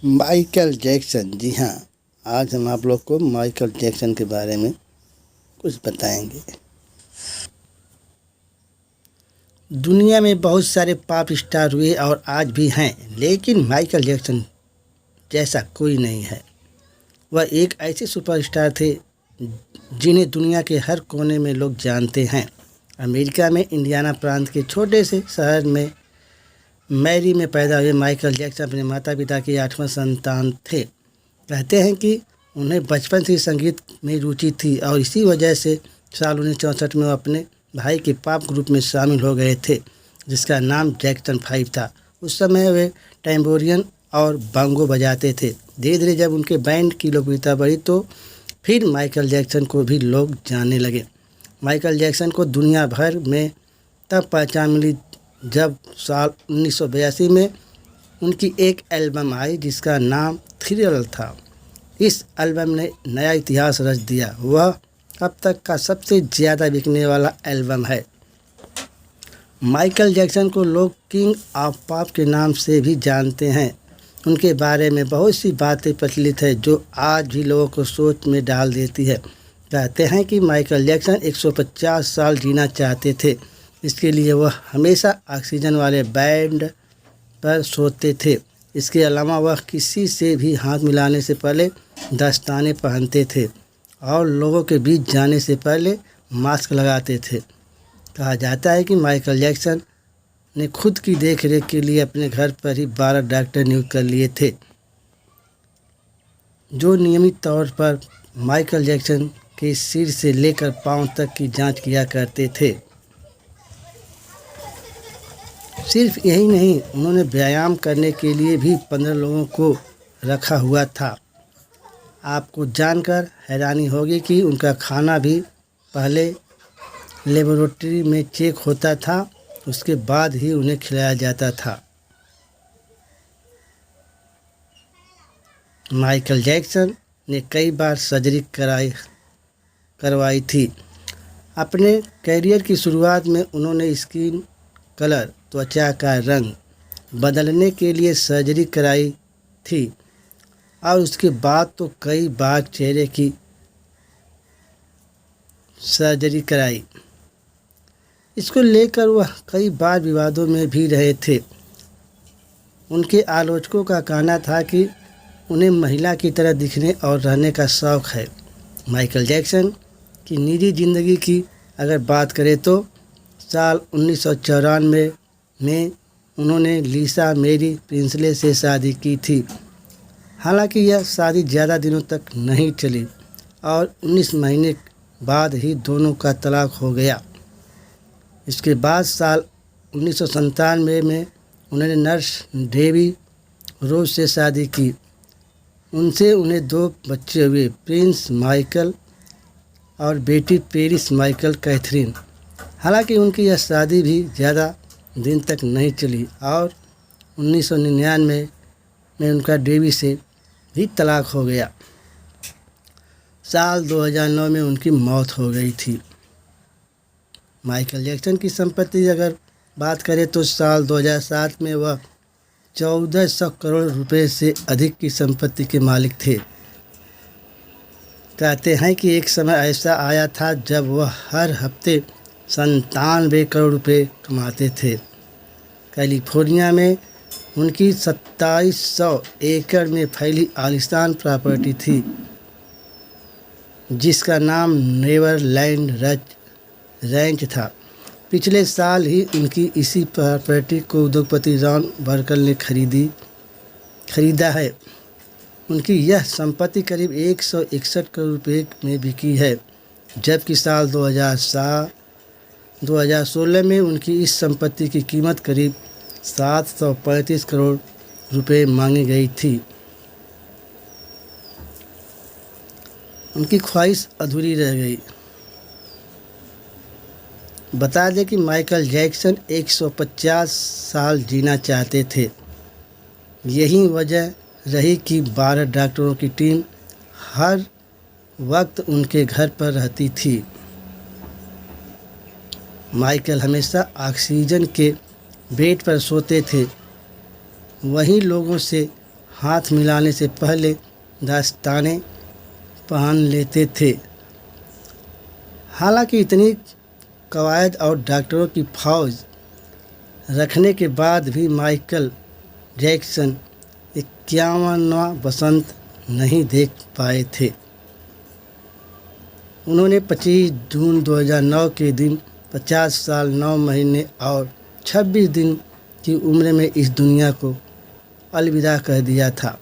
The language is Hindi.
माइकल जैक्सन, जी हाँ, आज हम आप लोग को माइकल जैक्सन के बारे में कुछ बताएंगे। दुनिया में बहुत सारे पॉप स्टार हुए और आज भी हैं, लेकिन माइकल जैक्सन जैसा कोई नहीं है। वह एक ऐसे सुपरस्टार थे जिन्हें दुनिया के हर कोने में लोग जानते हैं। अमेरिका में इंडियाना प्रांत के छोटे से शहर में मैरी में पैदा हुए माइकल जैक्सन अपने माता पिता की 8वां संतान थे। कहते हैं कि उन्हें बचपन से संगीत में रुचि थी और इसी वजह से साल 1964 में वो अपने भाई के पॉप ग्रुप में शामिल हो गए थे, जिसका नाम जैक्सन 5 था। उस समय वे टैम्बोरियन और बांगो बजाते थे। धीरे धीरे जब उनके बैंड की लोकप्रियता बढ़ी तो फिर माइकल जैक्सन को भी लोग जानने लगे। माइकल जैक्सन को दुनिया भर में तब पहचान मिली जब साल 1982 में उनकी एक एल्बम आई जिसका नाम थ्रिल था। इस एल्बम ने नया इतिहास रच दिया। वह अब तक का सबसे ज़्यादा बिकने वाला एल्बम है। माइकल जैक्सन को लोग किंग ऑफ पॉप के नाम से भी जानते हैं। उनके बारे में बहुत सी बातें प्रचलित है जो आज भी लोगों को सोच में डाल देती है। कहते हैं कि माइकल जैक्सन 150 साल जीना चाहते थे। इसके लिए वह हमेशा ऑक्सीजन वाले बेड पर सोते थे। इसके अलावा वह किसी से भी हाथ मिलाने से पहले दस्ताने पहनते थे और लोगों के बीच जाने से पहले मास्क लगाते थे। कहा जाता है कि माइकल जैक्सन ने खुद की देखरेख के लिए अपने घर पर ही 12 डॉक्टर नियुक्त कर लिए थे, जो नियमित तौर पर माइकल जैक्सन के सिर से लेकर पांव तक की जांच किया करते थे। सिर्फ यही नहीं, उन्होंने व्यायाम करने के लिए भी 15 लोगों को रखा हुआ था। आपको जानकर हैरानी होगी कि उनका खाना भी पहले लेबोरेटरी में चेक होता था, उसके बाद ही उन्हें खिलाया जाता था। माइकल जैक्सन ने कई बार सर्जरी करवाई थी। अपने करियर की शुरुआत में उन्होंने स्किन कलर, त्वचा का रंग बदलने के लिए सर्जरी कराई थी और उसके बाद तो कई बार चेहरे की सर्जरी कराई। इसको लेकर वह कई बार विवादों में भी रहे थे। उनके आलोचकों का कहना था कि उन्हें महिला की तरह दिखने और रहने का शौक़ है। माइकल जैक्सन की निजी ज़िंदगी की अगर बात करें तो साल 1994 में उन्होंने लिसा मेरी प्रिंसले से शादी की थी। हालांकि यह शादी ज़्यादा दिनों तक नहीं चली और 19 महीने बाद ही दोनों का तलाक हो गया। इसके बाद साल 1997 में उन्होंने नर्स डेबी रोज से शादी की। उनसे उन्हें 2 बच्चे हुए, प्रिंस माइकल और बेटी पेरिस माइकल कैथरीन। हालांकि उनकी यह शादी भी ज़्यादा दिन तक नहीं चली और 1999 में उनका डेबी से भी तलाक हो गया। साल 2009 में उनकी मौत हो गई थी। माइकल जैक्सन की संपत्ति अगर बात करें तो साल 2007 में वह 1400 करोड़ रुपए से अधिक की संपत्ति के मालिक थे। कहते हैं कि एक समय ऐसा आया था जब वह हर हफ्ते 97 करोड़ रुपए कमाते थे। कैलिफोर्निया में उनकी 2700 एकड़ में फैली आलीशान प्रॉपर्टी थी, जिसका नाम नेवरलैंड रैंच था। पिछले साल ही उनकी इसी प्रॉपर्टी को उद्योगपति रॉन बर्कल ने खरीदा है। उनकी यह संपत्ति करीब 161 करोड़ रुपए में बिकी है, जबकि साल 2016 में उनकी इस संपत्ति की कीमत करीब 735 करोड़ रुपए मांगी गई थी। उनकी ख्वाहिश अधूरी रह गई। बता दें कि माइकल जैक्सन 150 साल जीना चाहते थे। यही वजह रही कि 12 डॉक्टरों की टीम हर वक्त उनके घर पर रहती थी। माइकल हमेशा ऑक्सीजन के बेड पर सोते थे। वहीं लोगों से हाथ मिलाने से पहले दस्ताने पहन लेते थे। हालांकि इतनी कवायद और डॉक्टरों की फौज रखने के बाद भी माइकल जैक्सन 51वां बसंत नहीं देख पाए थे। उन्होंने 25 जून 2009 के दिन 50 साल 9 महीने और 26 दिन की उम्र में इस दुनिया को अलविदा कह दिया था।